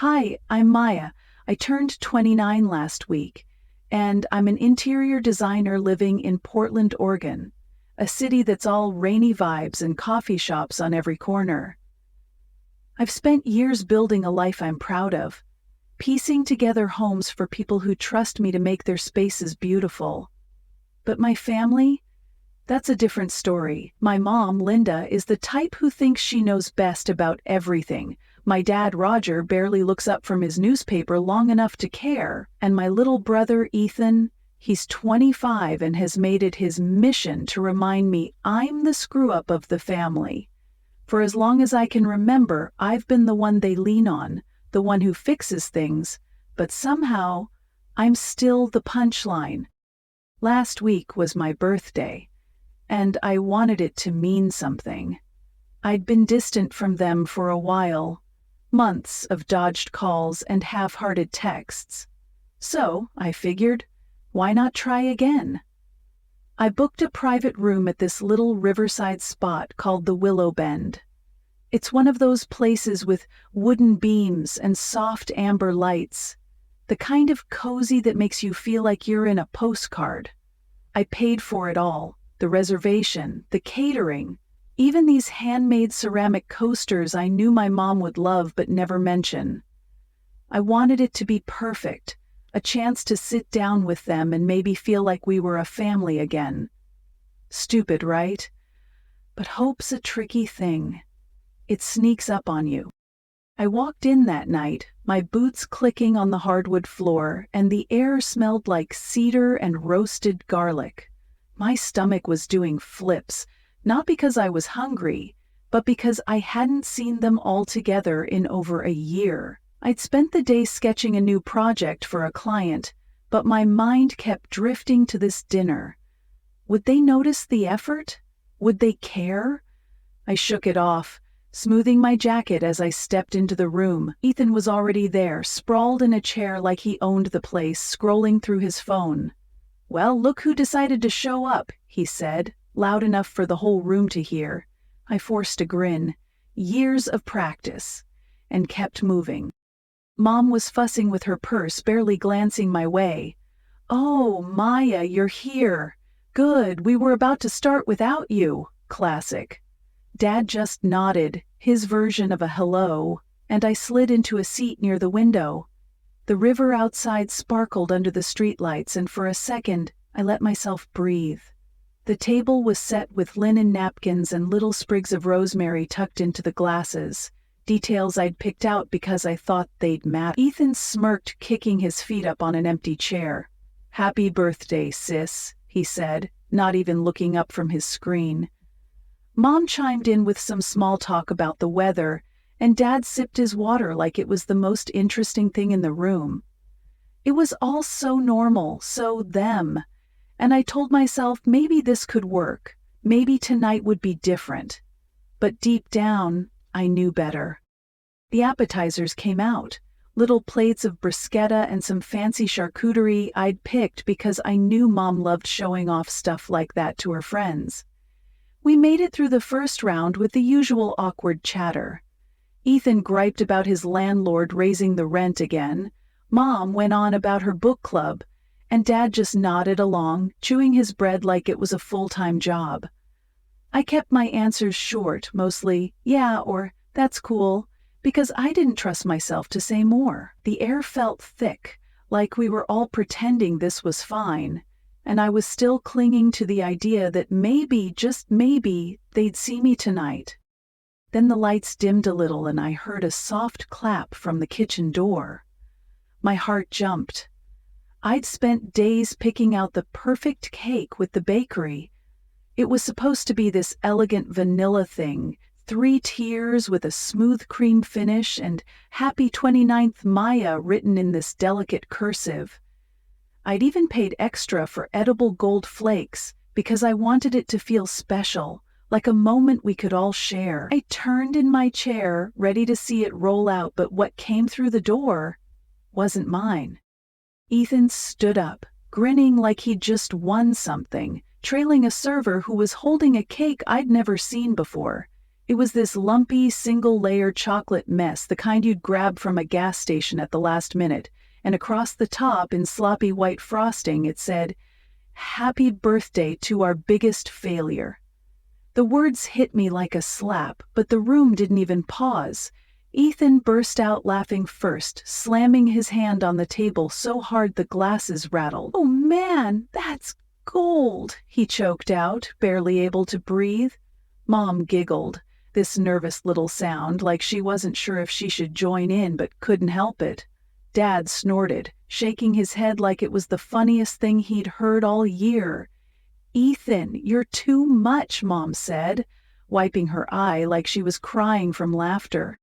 Hi, I'm Maya. I turned 29 last week, and I'm an interior designer living in Portland, Oregon, a city that's all rainy vibes and coffee shops on every corner. I've spent years building a life I'm proud of, piecing together homes for people who trust me to make their spaces beautiful. But my family? That's a different story. My mom, Linda, is the type who thinks she knows best about everything. My dad, Roger, barely looks up from his newspaper long enough to care. And my little brother, Ethan, he's 25 and has made it his mission to remind me I'm the screw-up of the family. For as long as I can remember, I've been the one they lean on, the one who fixes things, but somehow, I'm still the punchline. Last week was my birthday, and I wanted it to mean something. I'd been distant from them for a while, months of dodged calls and half-hearted texts. So, I figured, why not try again? I booked a private room at this little riverside spot called the Willow Bend. It's one of those places with wooden beams and soft amber lights, the kind of cozy that makes you feel like you're in a postcard. I paid for it all, the reservation, the catering, even these handmade ceramic coasters I knew my mom would love but never mention. I wanted it to be perfect, a chance to sit down with them and maybe feel like we were a family again. Stupid, right? But hope's a tricky thing. It sneaks up on you. I walked in that night, my boots clicking on the hardwood floor, and the air smelled like cedar and roasted garlic. My stomach was doing flips, not because I was hungry, but because I hadn't seen them all together in over a year. I'd spent the day sketching a new project for a client, but my mind kept drifting to this dinner. Would they notice the effort? Would they care? I shook it off, smoothing my jacket as I stepped into the room. Ethan was already there, sprawled in a chair like he owned the place, scrolling through his phone. "Well, look who decided to show up," he said, loud enough for the whole room to hear. I forced a grin. Years of practice. And kept moving. Mom was fussing with her purse, barely glancing my way. "Oh, Maya, you're here. Good, we were about to start without you." Classic. Dad just nodded, his version of a hello, and I slid into a seat near the window. The river outside sparkled under the streetlights, and for a second, I let myself breathe. The table was set with linen napkins and little sprigs of rosemary tucked into the glasses, details I'd picked out because I thought they'd matter. Ethan smirked, kicking his feet up on an empty chair. "Happy birthday, sis," he said, not even looking up from his screen. Mom chimed in with some small talk about the weather, and Dad sipped his water like it was the most interesting thing in the room. It was all so normal, so them, and I told myself maybe this could work, maybe tonight would be different. But deep down, I knew better. The appetizers came out, little plates of bruschetta and some fancy charcuterie I'd picked because I knew Mom loved showing off stuff like that to her friends. We made it through the first round with the usual awkward chatter. Ethan griped about his landlord raising the rent again, Mom went on about her book club, and Dad just nodded along, chewing his bread like it was a full-time job. I kept my answers short, mostly, yeah, or that's cool, because I didn't trust myself to say more. The air felt thick, like we were all pretending this was fine, and I was still clinging to the idea that maybe, just maybe, they'd see me tonight. Then the lights dimmed a little and I heard a soft clap from the kitchen door. My heart jumped. I'd spent days picking out the perfect cake with the bakery. It was supposed to be this elegant vanilla thing, 3 tiers with a smooth cream finish and Happy 29th Maya written in this delicate cursive. I'd even paid extra for edible gold flakes because I wanted it to feel special, like a moment we could all share. I turned in my chair, ready to see it roll out, but what came through the door wasn't mine. Ethan stood up, grinning like he'd just won something, trailing a server who was holding a cake I'd never seen before. It was this lumpy, single-layer chocolate mess, the kind you'd grab from a gas station at the last minute, and across the top, in sloppy white frosting, it said, "Happy birthday to our biggest failure." The words hit me like a slap, but the room didn't even pause. Ethan burst out laughing first, slamming his hand on the table so hard the glasses rattled. "Oh man, that's gold," he choked out, barely able to breathe. Mom giggled, this nervous little sound, like she wasn't sure if she should join in but couldn't help it. Dad snorted, shaking his head like it was the funniest thing he'd heard all year. "Ethan, you're too much," Mom said, wiping her eye like she was crying from laughter.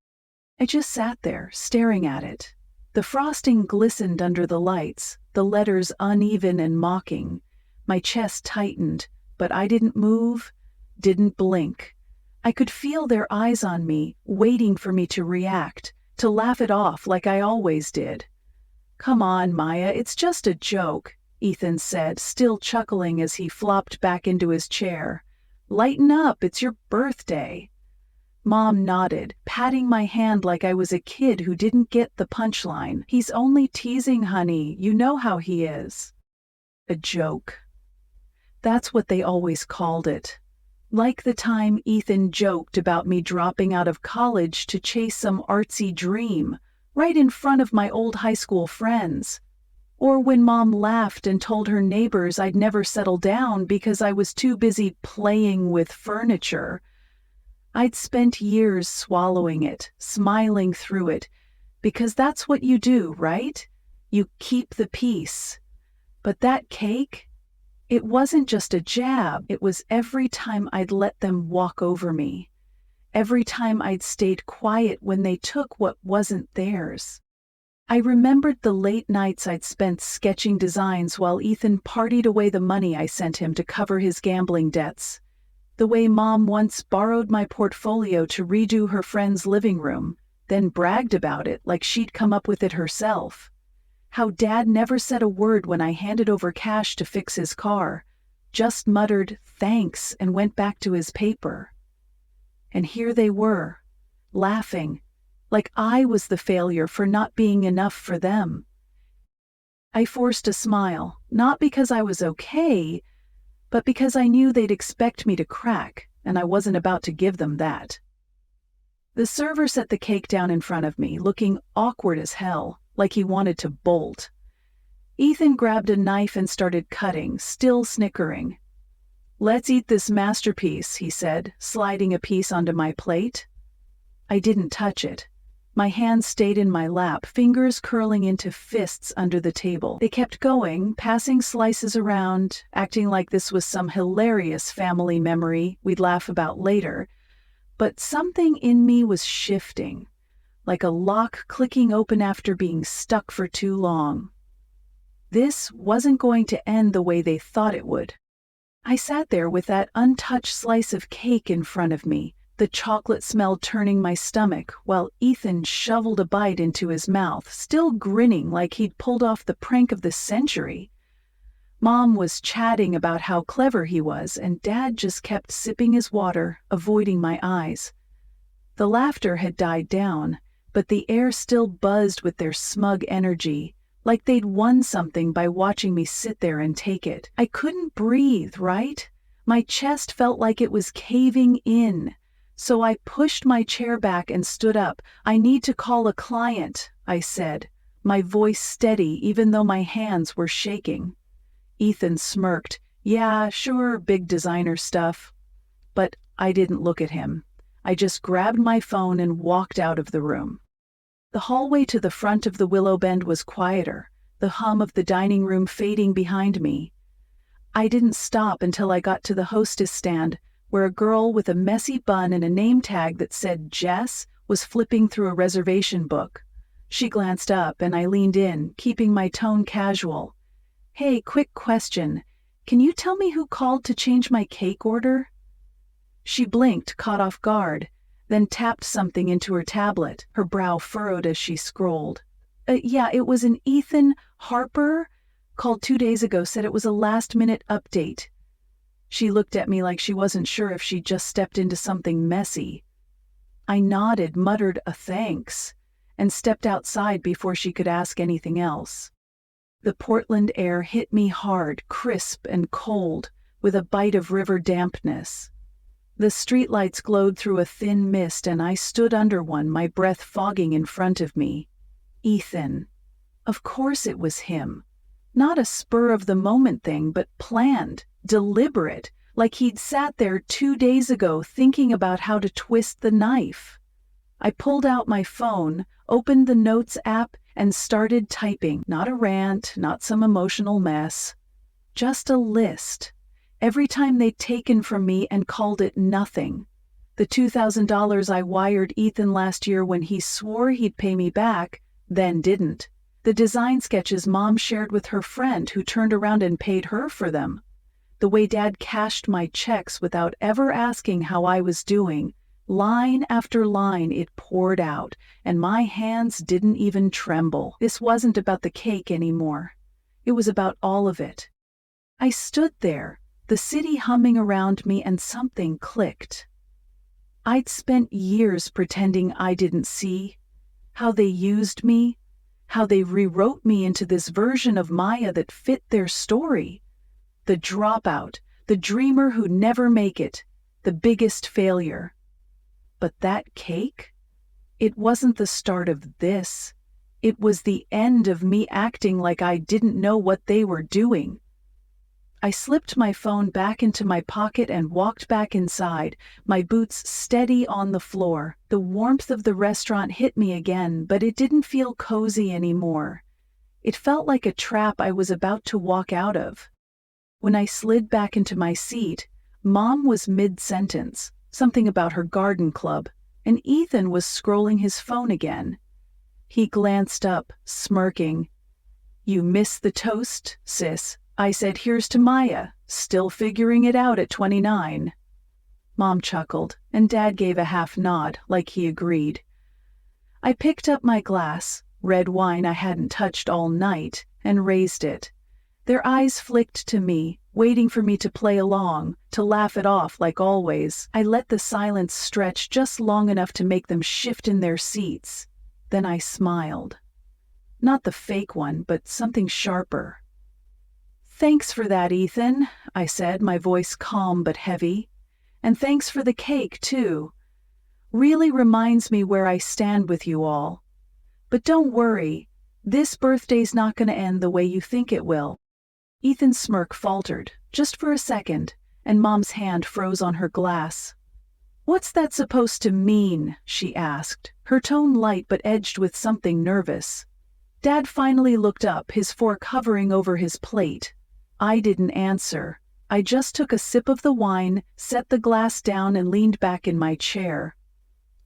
I just sat there, staring at it. The frosting glistened under the lights, the letters uneven and mocking. My chest tightened, but I didn't move, didn't blink. I could feel their eyes on me, waiting for me to react, to laugh it off like I always did. "Come on, Maya, it's just a joke," Ethan said, still chuckling as he flopped back into his chair. "Lighten up, it's your birthday." Mom nodded, patting my hand like I was a kid who didn't get the punchline. "He's only teasing, honey. You know how he is." A joke. That's what they always called it. Like the time Ethan joked about me dropping out of college to chase some artsy dream, right in front of my old high school friends. Or when Mom laughed and told her neighbors I'd never settle down because I was too busy playing with furniture. I'd spent years swallowing it, smiling through it, because that's what you do, right? You keep the peace. But that cake? It wasn't just a jab, it was every time I'd let them walk over me. Every time I'd stayed quiet when they took what wasn't theirs. I remembered the late nights I'd spent sketching designs while Ethan partied away the money I sent him to cover his gambling debts. The way Mom once borrowed my portfolio to redo her friend's living room, then bragged about it like she'd come up with it herself. How Dad never said a word when I handed over cash to fix his car, just muttered thanks and went back to his paper. And here they were, laughing, like I was the failure for not being enough for them. I forced a smile, not because I was okay, but because I knew they'd expect me to crack, and I wasn't about to give them that. The server set the cake down in front of me, looking awkward as hell, like he wanted to bolt. Ethan grabbed a knife and started cutting, still snickering. "Let's eat this masterpiece," he said, sliding a piece onto my plate. I didn't touch it. My hands stayed in my lap, fingers curling into fists under the table. They kept going, passing slices around, acting like this was some hilarious family memory we'd laugh about later. But something in me was shifting, like a lock clicking open after being stuck for too long. This wasn't going to end the way they thought it would. I sat there with that untouched slice of cake in front of me, the chocolate smell turning my stomach, while Ethan shoveled a bite into his mouth, still grinning like he'd pulled off the prank of the century. Mom was chatting about how clever he was, and Dad just kept sipping his water, avoiding my eyes. The laughter had died down, but the air still buzzed with their smug energy, like they'd won something by watching me sit there and take it. I couldn't breathe, right? My chest felt like it was caving in. So I pushed my chair back and stood up. "I need to call a client," I said, my voice steady even though my hands were shaking. Ethan smirked. "Yeah, sure, big designer stuff." But I didn't look at him. I just grabbed my phone and walked out of the room. The hallway to the front of the Willow Bend was quieter, the hum of the dining room fading behind me. I didn't stop until I got to the hostess stand, where a girl with a messy bun and a name tag that said Jess was flipping through a reservation book. She glanced up and I leaned in, keeping my tone casual. "Hey, quick question. Can you tell me who called to change my cake order?" She blinked, caught off guard, then tapped something into her tablet, her brow furrowed as she scrolled. Yeah, it was an Ethan Harper. Called 2 days ago, said it was a last-minute update." She looked at me like she wasn't sure if she'd just stepped into something messy. I nodded, muttered a thanks, and stepped outside before she could ask anything else. The Portland air hit me hard, crisp and cold, with a bite of river dampness. The streetlights glowed through a thin mist, and I stood under one, my breath fogging in front of me. Ethan. Of course it was him. Not a spur-of-the-moment thing, but planned, deliberate, like he'd sat there 2 days ago thinking about how to twist the knife. I pulled out my phone, opened the Notes app, and started typing. Not a rant, not some emotional mess. Just a list. Every time they'd taken from me and called it nothing. The $2,000 I wired Ethan last year when he swore he'd pay me back, then didn't. The design sketches Mom shared with her friend who turned around and paid her for them. The way Dad cashed my checks without ever asking how I was doing. Line after line it poured out, and my hands didn't even tremble. This wasn't about the cake anymore. It was about all of it. I stood there, the city humming around me, and something clicked. I'd spent years pretending I didn't see how they used me, how they rewrote me into this version of Maya that fit their story. The dropout, the dreamer who'd never make it, the biggest failure. But that cake? It wasn't the start of this. It was the end of me acting like I didn't know what they were doing. I slipped my phone back into my pocket and walked back inside, my boots steady on the floor. The warmth of the restaurant hit me again, but it didn't feel cozy anymore. It felt like a trap I was about to walk out of. When I slid back into my seat, Mom was mid-sentence, something about her garden club, and Ethan was scrolling his phone again. He glanced up, smirking. "You missed the toast, sis," I said. "Here's to Maya, still figuring it out at 29. Mom chuckled, and Dad gave a half nod, like he agreed. I picked up my glass, red wine I hadn't touched all night, and raised it. Their eyes flicked to me, waiting for me to play along, to laugh it off like always. I let the silence stretch just long enough to make them shift in their seats. Then I smiled. Not the fake one, but something sharper. "Thanks for that, Ethan," I said, my voice calm but heavy. "And thanks for the cake, too. Really reminds me where I stand with you all. But don't worry, this birthday's not going to end the way you think it will." Ethan's smirk faltered, just for a second, and Mom's hand froze on her glass. "What's that supposed to mean?" she asked, her tone light but edged with something nervous. Dad finally looked up, his fork hovering over his plate. I didn't answer. I just took a sip of the wine, set the glass down, and leaned back in my chair.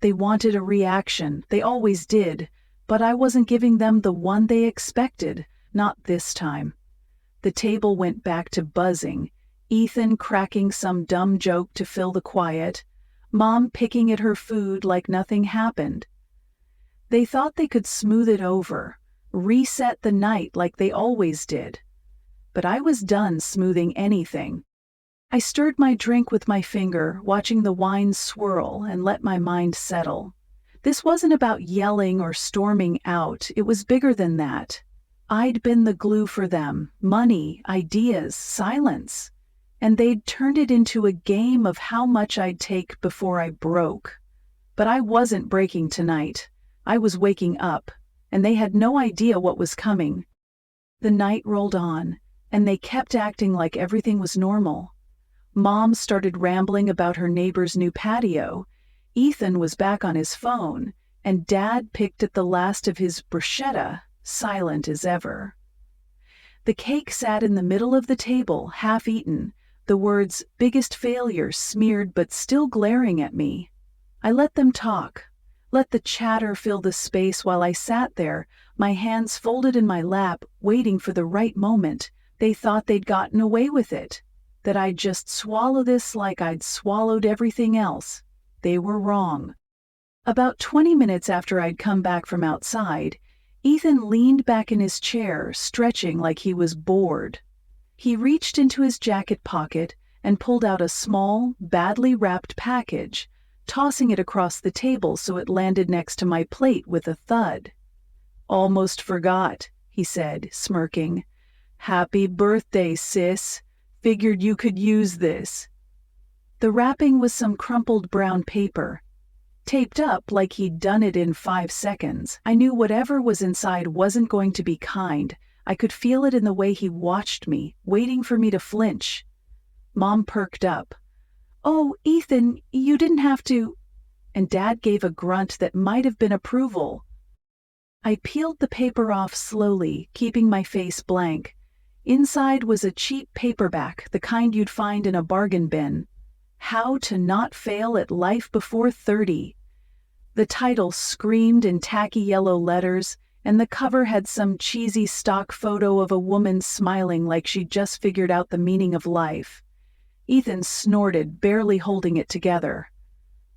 They wanted a reaction, they always did, but I wasn't giving them the one they expected, not this time. The table went back to buzzing, Ethan cracking some dumb joke to fill the quiet, Mom picking at her food like nothing happened. They thought they could smooth it over, reset the night like they always did. But I was done smoothing anything. I stirred my drink with my finger, watching the wine swirl, and let my mind settle. This wasn't about yelling or storming out, it was bigger than that. I'd been the glue for them, money, ideas, silence. And they'd turned it into a game of how much I'd take before I broke. But I wasn't breaking tonight. I was waking up, and they had no idea what was coming. The night rolled on, and they kept acting like everything was normal. Mom started rambling about her neighbor's new patio. Ethan was back on his phone, and Dad picked at the last of his bruschetta, silent as ever. The cake sat in the middle of the table, half-eaten, the words "biggest failure" smeared but still glaring at me. I let them talk, let the chatter fill the space while I sat there, my hands folded in my lap, waiting for the right moment. They thought they'd gotten away with it, that I'd just swallow this like I'd swallowed everything else. They were wrong. About 20 minutes after I'd come back from outside, Ethan leaned back in his chair, stretching like he was bored. He reached into his jacket pocket and pulled out a small, badly wrapped package, tossing it across the table so it landed next to my plate with a thud. "Almost forgot," he said, smirking. "Happy birthday, sis. Figured you could use this." The wrapping was some crumpled brown paper, taped up like he'd done it in 5 seconds. I knew whatever was inside wasn't going to be kind. I could feel it in the way he watched me, waiting for me to flinch. Mom perked up. "Oh, Ethan, you didn't have to," and Dad gave a grunt that might have been approval. I peeled the paper off slowly, keeping my face blank. Inside was a cheap paperback, the kind you'd find in a bargain bin. How to Not Fail at Life Before 30. The title screamed in tacky yellow letters, and the cover had some cheesy stock photo of a woman smiling like she'd just figured out the meaning of life. Ethan snorted, barely holding it together.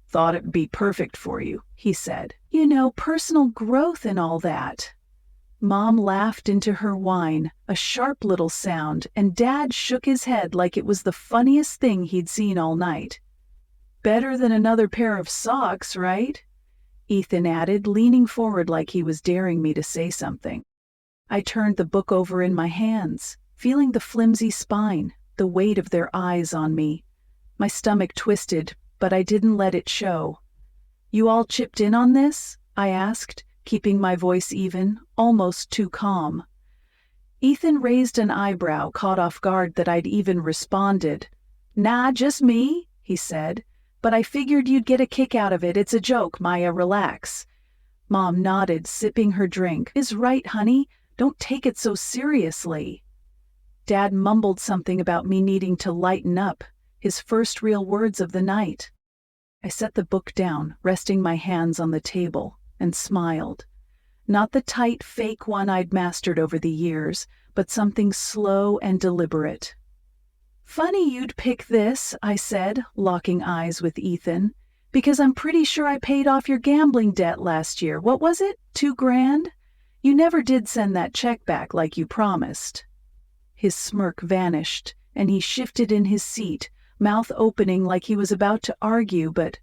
"Thought it'd be perfect for you," he said. "You know, personal growth and all that." Mom laughed into her wine, a sharp little sound, and Dad shook his head like it was the funniest thing he'd seen all night. "Better than another pair of socks, right?" Ethan added, leaning forward like he was daring me to say something. I turned the book over in my hands, feeling the flimsy spine, the weight of their eyes on me. My stomach twisted, but I didn't let it show. "You all chipped in on this?" I asked, keeping my voice even, almost too calm. Ethan raised an eyebrow, caught off guard that I'd even responded. "Nah, just me," he said. "But I figured you'd get a kick out of it. It's a joke, Maya, relax." Mom nodded, sipping her drink. "Is right, honey. Don't take it so seriously." Dad mumbled something about me needing to lighten up, his first real words of the night. I set the book down, resting my hands on the table, and smiled. Not the tight, fake one I'd mastered over the years, but something slow and deliberate. "Funny you'd pick this," I said, locking eyes with Ethan, "because I'm pretty sure I paid off your gambling debt last year. What was it? $2,000? You never did send that check back like you promised." His smirk vanished, and he shifted in his seat, mouth opening like he was about to argue, but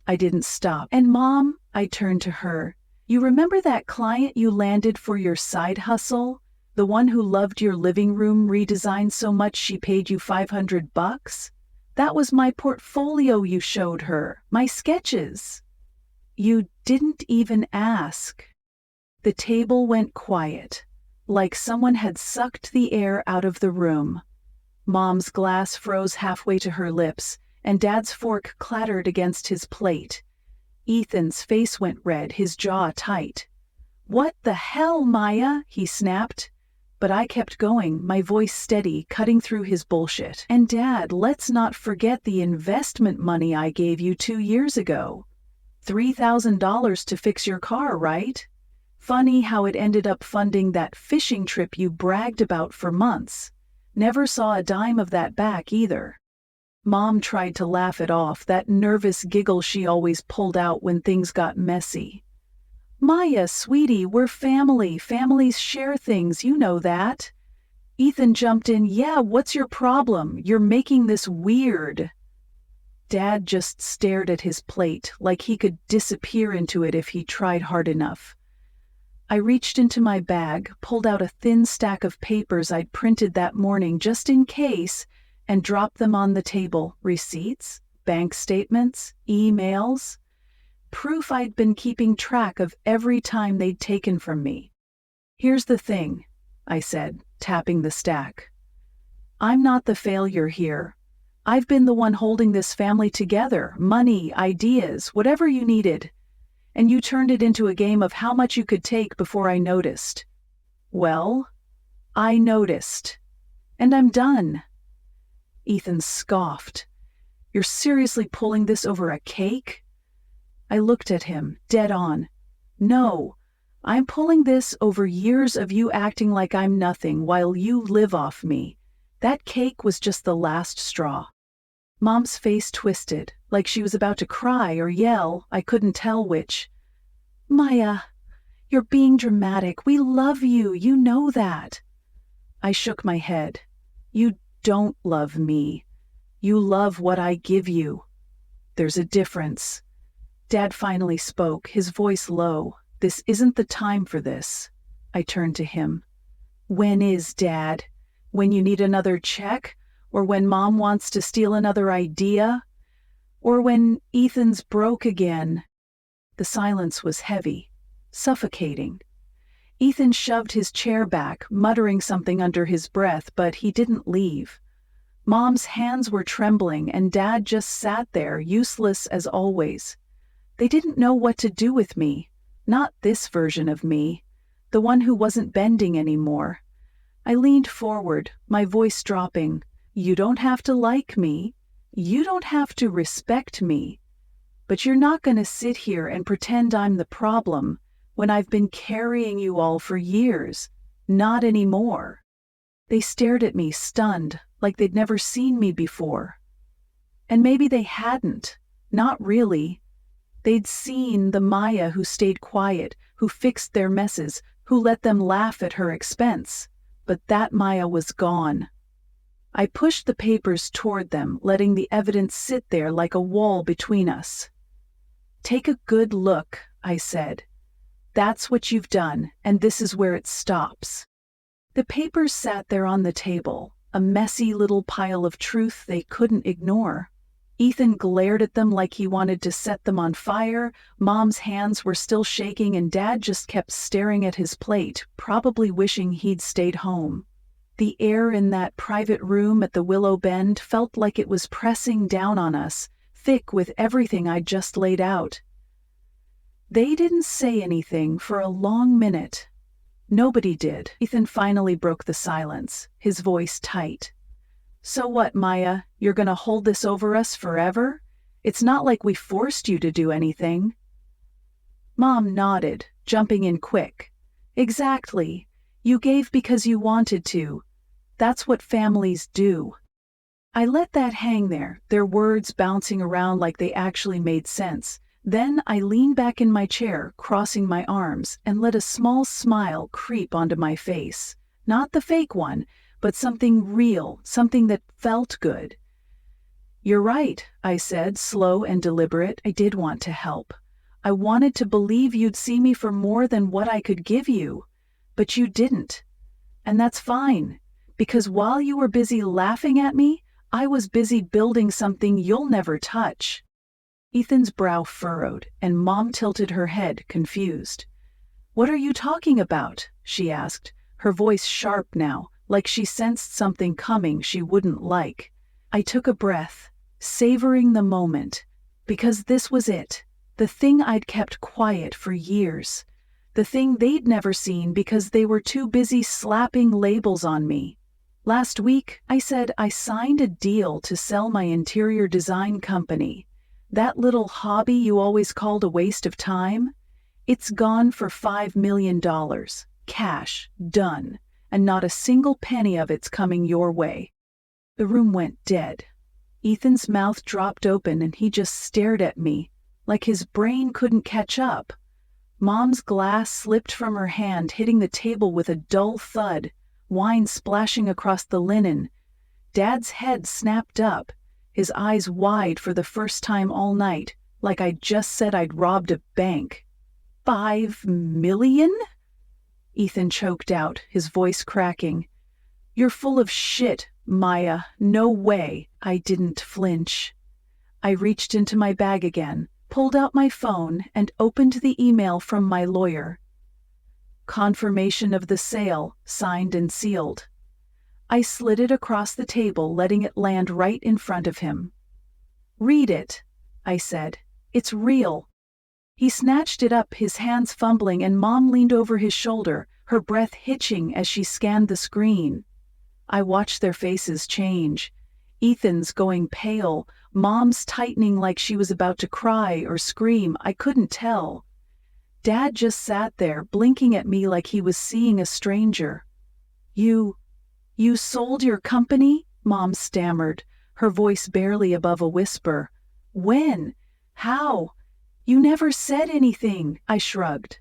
I didn't stop. "And Mom," I turned to her, "you remember that client you landed for your side hustle? The one who loved your living room redesign so much she paid you $500? That was my portfolio you showed her, my sketches." "You didn't even ask." The table went quiet, like someone had sucked the air out of the room. Mom's glass froze halfway to her lips, and Dad's fork clattered against his plate. Ethan's face went red, his jaw tight. "What the hell, Maya?" he snapped. But I kept going, my voice steady, cutting through his bullshit. "And Dad, let's not forget the investment money I gave you 2 years ago. $3,000 to fix your car, right? Funny how it ended up funding that fishing trip you bragged about for months. Never saw a dime of that back either." Mom tried to laugh it off, that nervous giggle she always pulled out when things got messy. "Maya, sweetie, we're family. Families share things, you know that." Ethan jumped in. "Yeah, what's your problem? You're making this weird." Dad just stared at his plate, like he could disappear into it if he tried hard enough. I reached into my bag, pulled out a thin stack of papers I'd printed that morning just in case, and dropped them on the table. Receipts, bank statements, emails. Proof I'd been keeping track of every time they'd taken from me. "Here's the thing," I said, tapping the stack. "I'm not the failure here. I've been the one holding this family together, money, ideas, whatever you needed. And you turned it into a game of how much you could take before I noticed." "Well, I noticed. And I'm done." Ethan scoffed. "You're seriously pulling this over a cake?" I looked at him, dead on. "No, I'm pulling this over years of you acting like I'm nothing while you live off me. That cake was just the last straw." Mom's face twisted, like she was about to cry or yell, I couldn't tell which. "Maya, you're being dramatic. We love you, you know that." I shook my head. "You don't love me. You love what I give you." There's a difference. Dad finally spoke, his voice low. This isn't the time for this. I turned to him. When is, Dad? When you need another check? Or when Mom wants to steal another idea? Or when Ethan's broke again? The silence was heavy, suffocating. Ethan shoved his chair back, muttering something under his breath, but he didn't leave. Mom's hands were trembling, and Dad just sat there, useless as always. They didn't know what to do with me. Not this version of me, the one who wasn't bending anymore. I leaned forward, my voice dropping. You don't have to like me. You don't have to respect me. But you're not going to sit here and pretend I'm the problem when I've been carrying you all for years. Not anymore. They stared at me, stunned, like they'd never seen me before. And maybe they hadn't. Not really. They'd seen the Maya who stayed quiet, who fixed their messes, who let them laugh at her expense. But that Maya was gone. I pushed the papers toward them, letting the evidence sit there like a wall between us. Take a good look, I said. That's what you've done, and this is where it stops. The papers sat there on the table, a messy little pile of truth they couldn't ignore. Ethan glared at them like he wanted to set them on fire. Mom's hands were still shaking, and Dad just kept staring at his plate, probably wishing he'd stayed home. The air in that private room at the Willow Bend felt like it was pressing down on us, thick with everything I'd just laid out. They didn't say anything for a long minute. Nobody did. Ethan finally broke the silence, his voice tight. So what, Maya? You're gonna hold this over us forever? It's not like we forced you to do anything. Mom nodded, jumping in quick. Exactly. You gave because you wanted to. That's what families do. I let that hang there, their words bouncing around like they actually made sense. Then I leaned back in my chair, crossing my arms, and let a small smile creep onto my face. Not the fake one, but something real, something that felt good. You're right, I said, slow and deliberate. I did want to help. I wanted to believe you'd see me for more than what I could give you. But you didn't. And that's fine, because while you were busy laughing at me, I was busy building something you'll never touch. Ethan's brow furrowed, and Mom tilted her head, confused. What are you talking about? She asked, her voice sharp now, like she sensed something coming she wouldn't like. I took a breath, savoring the moment, because this was it, the thing I'd kept quiet for years, the thing they'd never seen because they were too busy slapping labels on me. Last week, I said I signed a deal to sell my interior design company. That little hobby you always called a waste of time? It's gone for $5 million. Cash, done. And not a single penny of it's coming your way. The room went dead. Ethan's mouth dropped open and he just stared at me, like his brain couldn't catch up. Mom's glass slipped from her hand, hitting the table with a dull thud, wine splashing across the linen. Dad's head snapped up, his eyes wide for the first time all night, like I'd just said I'd robbed a bank. $5 million? Ethan choked out, his voice cracking. You're full of shit, Maya. No way. I didn't flinch. I reached into my bag again, pulled out my phone, and opened the email from my lawyer. Confirmation of the sale, signed and sealed. I slid it across the table, letting it land right in front of him. Read it, I said. It's real. He snatched it up, his hands fumbling, and Mom leaned over his shoulder, her breath hitching as she scanned the screen. I watched their faces change. Ethan's going pale, Mom's tightening like she was about to cry or scream. I couldn't tell. Dad just sat there, blinking at me like he was seeing a stranger. You sold your company? Mom stammered, her voice barely above a whisper. When? How? You never said anything, I shrugged.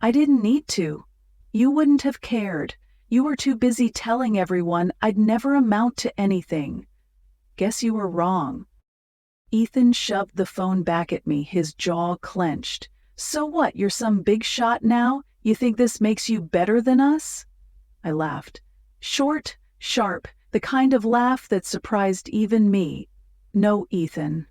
I didn't need to. You wouldn't have cared. You were too busy telling everyone I'd never amount to anything. Guess you were wrong. Ethan shoved the phone back at me, his jaw clenched. So what, you're some big shot now? You think this makes you better than us? I laughed. Short, sharp, the kind of laugh that surprised even me. No, Ethan.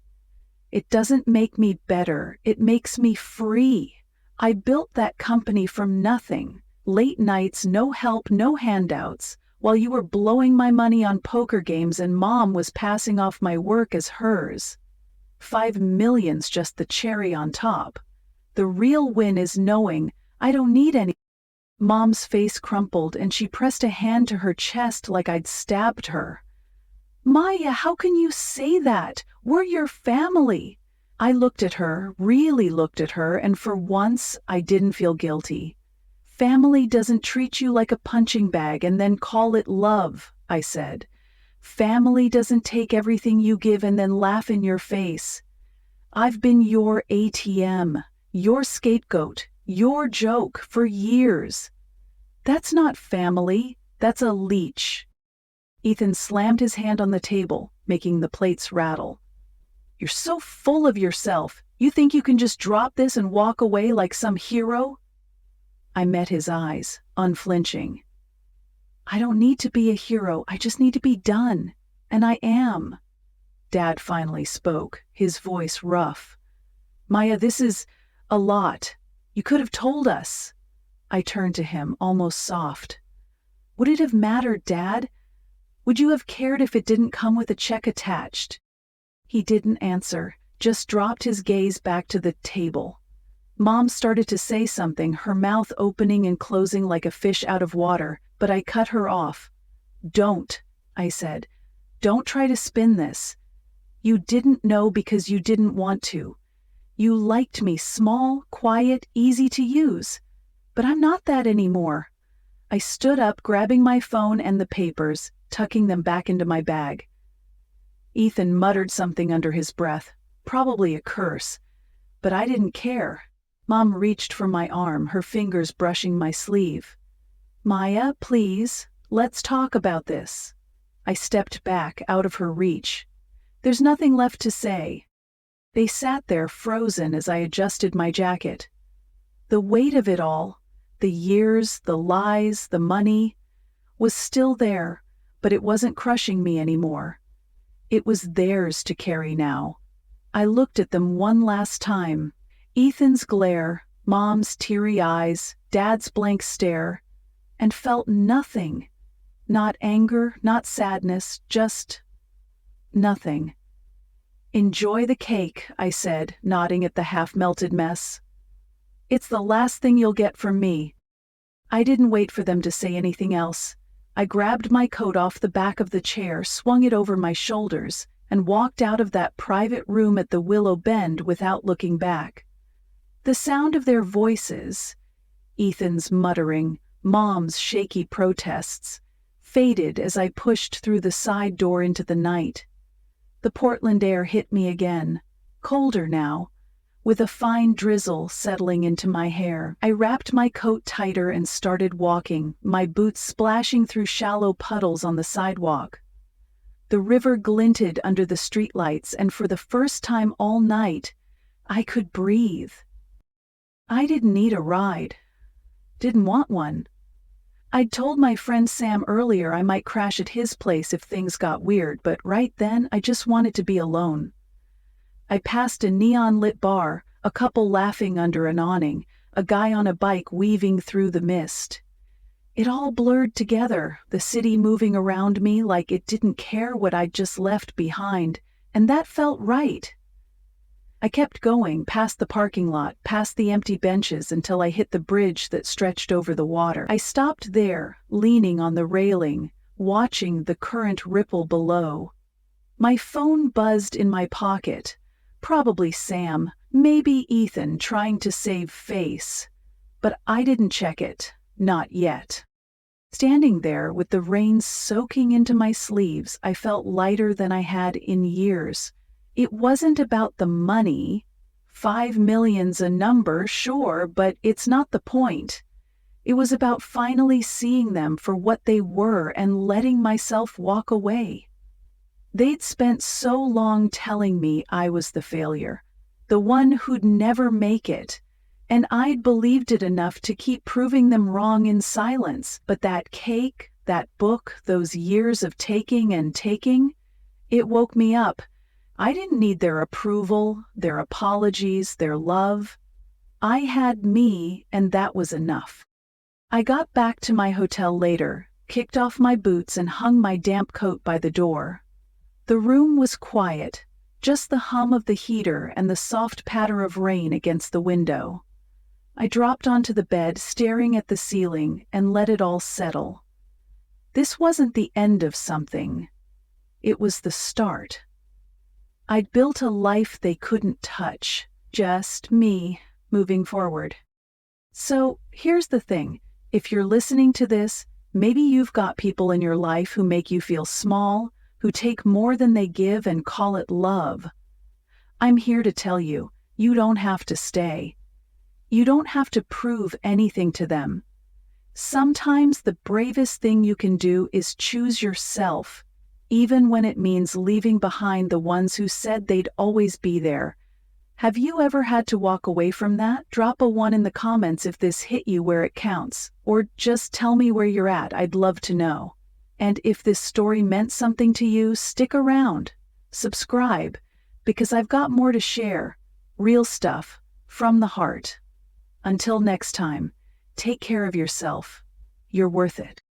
It doesn't make me better, it makes me free. I built that company from nothing. Late nights, no help, no handouts, while you were blowing my money on poker games and Mom was passing off my work as hers. 5 million's just the cherry on top. The real win is knowing I don't need any. Mom's face crumpled and she pressed a hand to her chest like I'd stabbed her. Maya, how can you say that? We're your family. I looked at her, really looked at her, and for once I didn't feel guilty. Family doesn't treat you like a punching bag and then call it love, I said. Family doesn't take everything you give and then laugh in your face. I've been your ATM, your scapegoat, your joke for years. That's not family, that's a leech. Ethan slammed his hand on the table, making the plates rattle. You're so full of yourself. You think you can just drop this and walk away like some hero? I met his eyes, unflinching. I don't need to be a hero, I just need to be done. And I am. Dad finally spoke, his voice rough. Maya, this is a lot. You could have told us. I turned to him, almost soft. Would it have mattered, Dad? Would you have cared if it didn't come with a check attached? He didn't answer, just dropped his gaze back to the table. Mom started to say something, her mouth opening and closing like a fish out of water, but I cut her off. Don't, I said. Don't try to spin this. You didn't know because you didn't want to. You liked me, small, quiet, easy to use. But I'm not that anymore. I stood up, grabbing my phone and the papers, tucking them back into my bag. Ethan muttered something under his breath, probably a curse, but I didn't care. Mom reached for my arm, her fingers brushing my sleeve. Maya, please, let's talk about this. I stepped back, out of her reach. There's nothing left to say. They sat there frozen as I adjusted my jacket. The weight of it all, the years, the lies, the money, was still there, but it wasn't crushing me anymore. It was theirs to carry now. I looked at them one last time. Ethan's glare, Mom's teary eyes, Dad's blank stare, and felt nothing. Not anger, not sadness, just nothing. Enjoy the cake, I said, nodding at the half-melted mess. It's the last thing you'll get from me. I didn't wait for them to say anything else. I grabbed my coat off the back of the chair, swung it over my shoulders, and walked out of that private room at the Willow Bend without looking back. The sound of their voices, Ethan's muttering, Mom's shaky protests, faded as I pushed through the side door into the night. The Portland air hit me again, colder now, with a fine drizzle settling into my hair. I wrapped my coat tighter and started walking, my boots splashing through shallow puddles on the sidewalk. The river glinted under the streetlights, and for the first time all night, I could breathe. I didn't need a ride. Didn't want one. I'd told my friend Sam earlier I might crash at his place if things got weird, but right then I just wanted to be alone. I passed a neon-lit bar, a couple laughing under an awning, a guy on a bike weaving through the mist. It all blurred together, the city moving around me like it didn't care what I'd just left behind, and that felt right. I kept going, past the parking lot, past the empty benches until I hit the bridge that stretched over the water. I stopped there, leaning on the railing, watching the current ripple below. My phone buzzed in my pocket. Probably Sam, maybe Ethan trying to save face. But I didn't check it, not yet. Standing there with the rain soaking into my sleeves, I felt lighter than I had in years. It wasn't about the money. 5 million's a number, sure, but it's not the point. It was about finally seeing them for what they were and letting myself walk away. They'd spent so long telling me I was the failure, the one who'd never make it, and I'd believed it enough to keep proving them wrong in silence. But that cake, that book, those years of taking and taking, it woke me up. I didn't need their approval, their apologies, their love. I had me, and that was enough. I got back to my hotel later, kicked off my boots and hung my damp coat by the door. The room was quiet, just the hum of the heater and the soft patter of rain against the window. I dropped onto the bed, staring at the ceiling, and let it all settle. This wasn't the end of something. It was the start. I'd built a life they couldn't touch, just me, moving forward. So, here's the thing. If you're listening to this, maybe you've got people in your life who make you feel small, who take more than they give and call it love. I'm here to tell you, you don't have to stay. You don't have to prove anything to them. Sometimes the bravest thing you can do is choose yourself, even when it means leaving behind the ones who said they'd always be there. Have you ever had to walk away from that? Drop a 1 in the comments if this hit you where it counts, or just tell me where you're at. I'd love to know. And if this story meant something to you, stick around, subscribe, because I've got more to share, real stuff, from the heart. Until next time, take care of yourself. You're worth it.